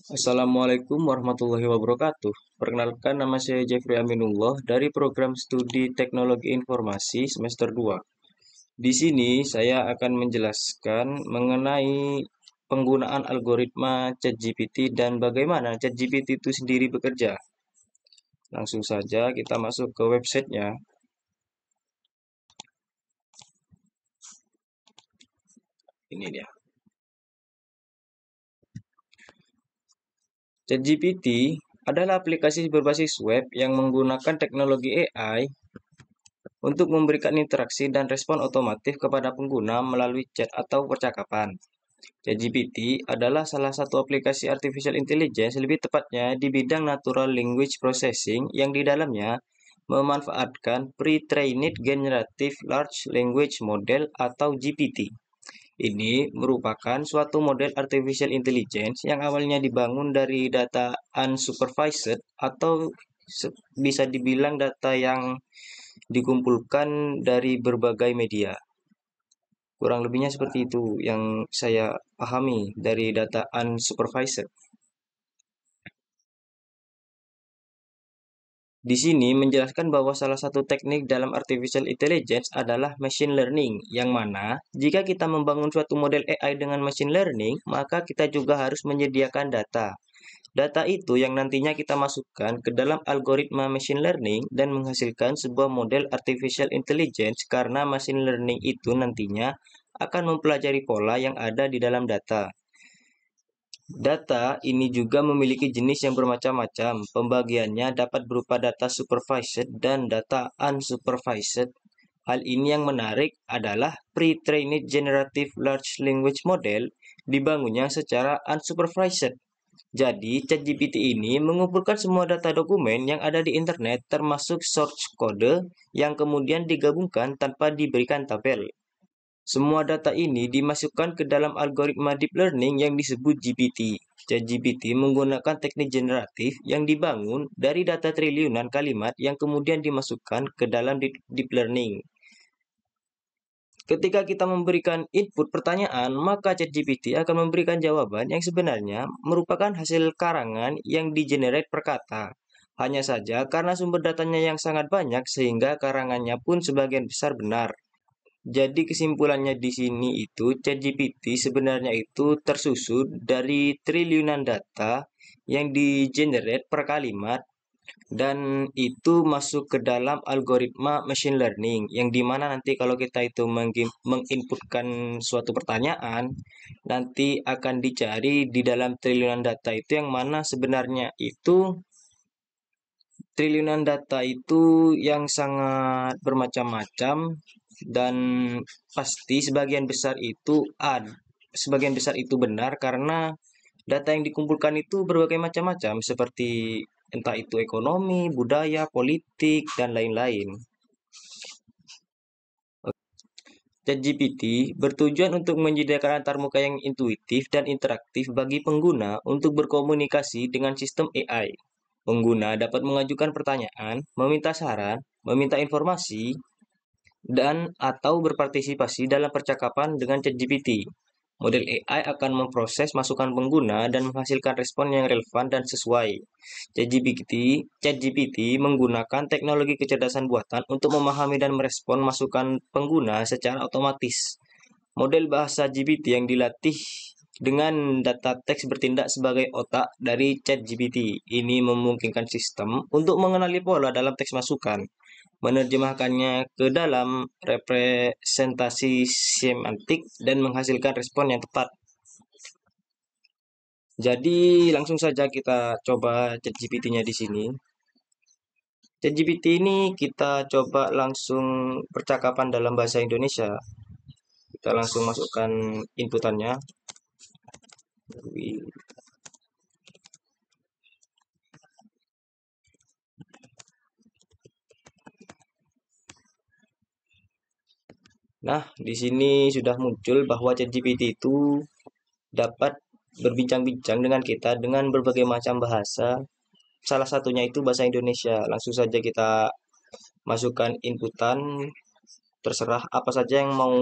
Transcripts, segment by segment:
Assalamualaikum warahmatullahi wabarakatuh. Perkenalkan, nama saya Jeffrey Aminullah dari program studi Teknologi Informasi semester 2. Di sini saya akan menjelaskan mengenai penggunaan algoritma ChatGPT dan bagaimana ChatGPT itu sendiri bekerja. Langsung saja kita masuk ke websitenya. Ini dia. ChatGPT adalah aplikasi berbasis web yang menggunakan teknologi AI untuk memberikan interaksi dan respon otomatis kepada pengguna melalui chat atau percakapan. ChatGPT adalah salah satu aplikasi artificial intelligence, lebih tepatnya di bidang natural language processing, yang di dalamnya memanfaatkan pre-trained generative large language model atau GPT. Ini merupakan suatu model artificial intelligence yang awalnya dibangun dari data unsupervised atau bisa dibilang data yang dikumpulkan dari berbagai media. Kurang lebihnya seperti itu yang saya pahami dari data unsupervised. Di sini menjelaskan bahwa salah satu teknik dalam artificial intelligence adalah machine learning, yang mana jika kita membangun suatu model AI dengan machine learning, maka kita juga harus menyediakan data. Data itu yang nantinya kita masukkan ke dalam algoritma machine learning dan menghasilkan sebuah model artificial intelligence, karena machine learning itu nantinya akan mempelajari pola yang ada di dalam data. Data ini juga memiliki jenis yang bermacam-macam. Pembagiannya dapat berupa data supervised dan data unsupervised. Hal ini yang menarik adalah pre-trained generative large language model dibangunnya secara unsupervised. Jadi, ChatGPT ini mengumpulkan semua data dokumen yang ada di internet, termasuk source code yang kemudian digabungkan tanpa diberikan tabel. Semua data ini dimasukkan ke dalam algoritma deep learning yang disebut GPT. ChatGPT menggunakan teknik generatif yang dibangun dari data triliunan kalimat yang kemudian dimasukkan ke dalam deep learning. Ketika kita memberikan input pertanyaan, maka ChatGPT akan memberikan jawaban yang sebenarnya merupakan hasil karangan yang digenerate per kata. Hanya saja karena sumber datanya yang sangat banyak, sehingga karangannya pun sebagian besar benar. Jadi kesimpulannya di sini itu, ChatGPT sebenarnya itu tersusun dari triliunan data yang di-generate per kalimat, dan itu masuk ke dalam algoritma machine learning, yang dimana nanti kalau kita itu menginputkan suatu pertanyaan, nanti akan dicari di dalam triliunan data itu yang mana sebenarnya itu triliunan data itu yang sangat bermacam-macam, dan pasti sebagian besar itu benar, karena data yang dikumpulkan itu berbagai macam-macam, seperti entah itu ekonomi, budaya, politik, dan lain-lain. ChatGPT bertujuan untuk menyediakan antarmuka yang intuitif dan interaktif bagi pengguna untuk berkomunikasi dengan sistem AI. Pengguna dapat mengajukan pertanyaan, meminta saran, meminta informasi, dan atau berpartisipasi dalam percakapan dengan ChatGPT. Model AI akan memproses masukan pengguna dan menghasilkan respon yang relevan dan sesuai. ChatGPT menggunakan teknologi kecerdasan buatan untuk memahami dan merespon masukan pengguna secara otomatis. Model bahasa GPT yang dilatih dengan data teks bertindak sebagai otak dari ChatGPT. Ini memungkinkan sistem untuk mengenali pola dalam teks masukan, menerjemahkannya ke dalam representasi semantik, dan menghasilkan respon yang tepat. Jadi langsung saja kita coba ChatGPT-nya di sini. ChatGPT ini kita coba langsung percakapan dalam bahasa Indonesia. Kita langsung masukkan inputannya. Nah, di sini sudah muncul bahwa ChatGPT itu dapat berbincang-bincang dengan kita dengan berbagai macam bahasa. Salah satunya itu bahasa Indonesia. Langsung saja kita masukkan inputan, terserah apa saja yang mau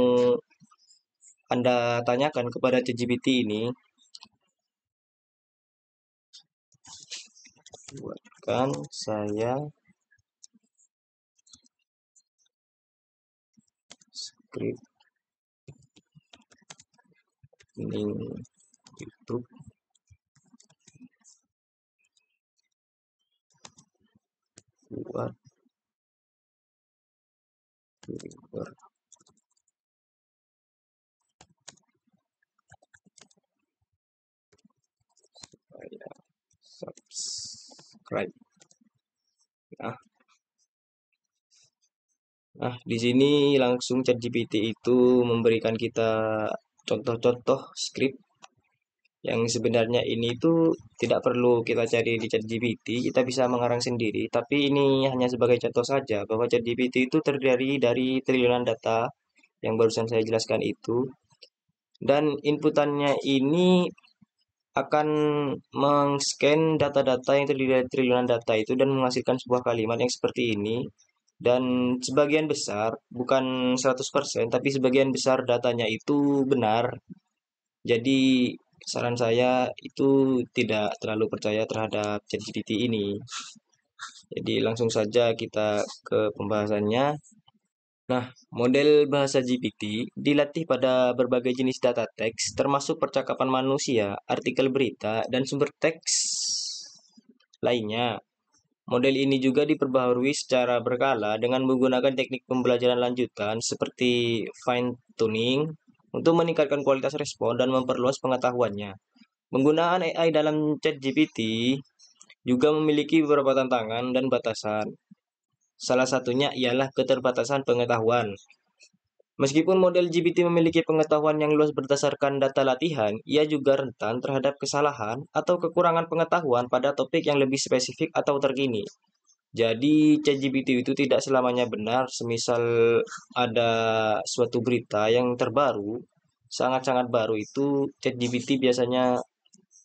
Anda tanyakan kepada ChatGPT ini. buatkan saya skrip link YouTube buat viewer saya subscribe. Nah, di sini langsung ChatGPT itu memberikan kita contoh-contoh script yang sebenarnya ini tuh tidak perlu kita cari di ChatGPT, kita bisa mengarang sendiri. Tapi ini hanya sebagai contoh saja bahwa ChatGPT itu terdiri dari triliunan data yang barusan saya jelaskan itu. Dan inputannya ini akan mengscan data-data yang terdiri dari triliunan data itu dan menghasilkan sebuah kalimat yang seperti ini. Dan sebagian besar, bukan 100%, tapi sebagian besar datanya itu benar. Jadi saran saya itu tidak terlalu percaya terhadap ChatGPT ini. Jadi langsung saja kita ke pembahasannya. Nah, model bahasa GPT dilatih pada berbagai jenis data teks, termasuk percakapan manusia, artikel berita, dan sumber teks lainnya. Model ini juga diperbaharui secara berkala dengan menggunakan teknik pembelajaran lanjutan seperti fine tuning untuk meningkatkan kualitas respon dan memperluas pengetahuannya. Penggunaan AI dalam ChatGPT juga memiliki beberapa tantangan dan batasan. Salah satunya ialah keterbatasan pengetahuan. Meskipun model GPT memiliki pengetahuan yang luas berdasarkan data latihan, ia juga rentan terhadap kesalahan atau kekurangan pengetahuan pada topik yang lebih spesifik atau terkini. Jadi ChatGPT itu tidak selamanya benar, semisal ada suatu berita yang terbaru, sangat-sangat baru itu ChatGPT biasanya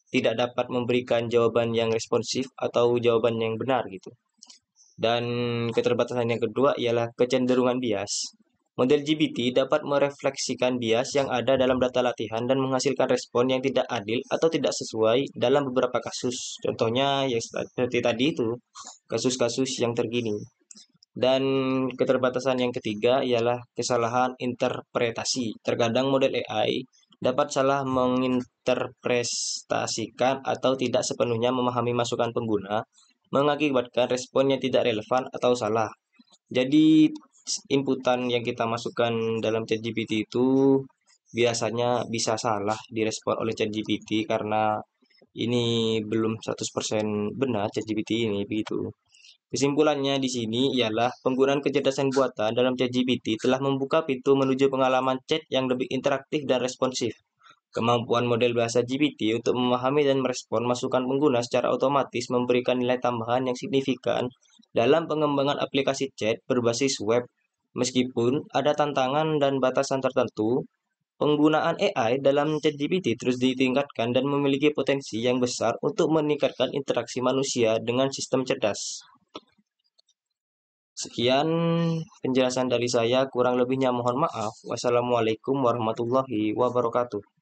tidak dapat memberikan jawaban yang responsif atau jawaban yang benar gitu. Dan keterbatasan yang kedua ialah kecenderungan bias. Model GPT dapat merefleksikan bias yang ada dalam data latihan dan menghasilkan respon yang tidak adil atau tidak sesuai dalam beberapa kasus. Contohnya yang seperti tadi itu, kasus-kasus yang terkini. Dan keterbatasan yang ketiga ialah kesalahan interpretasi. Terkadang model AI dapat salah menginterpretasikan atau tidak sepenuhnya memahami masukan pengguna, mengakibatkan respon yang tidak relevan atau salah. Jadi inputan yang kita masukkan dalam ChatGPT itu biasanya bisa salah direspon oleh ChatGPT karena ini belum 100% benar ChatGPT ini begitu. Kesimpulannya di sini ialah penggunaan kecerdasan buatan dalam ChatGPT telah membuka pintu menuju pengalaman chat yang lebih interaktif dan responsif. Kemampuan model bahasa GPT untuk memahami dan merespon masukan pengguna secara otomatis memberikan nilai tambahan yang signifikan dalam pengembangan aplikasi chat berbasis web. Meskipun ada tantangan dan batasan tertentu, penggunaan AI dalam ChatGPT terus ditingkatkan dan memiliki potensi yang besar untuk meningkatkan interaksi manusia dengan sistem cerdas. Sekian penjelasan dari saya, kurang lebihnya mohon maaf. Wassalamualaikum warahmatullahi wabarakatuh.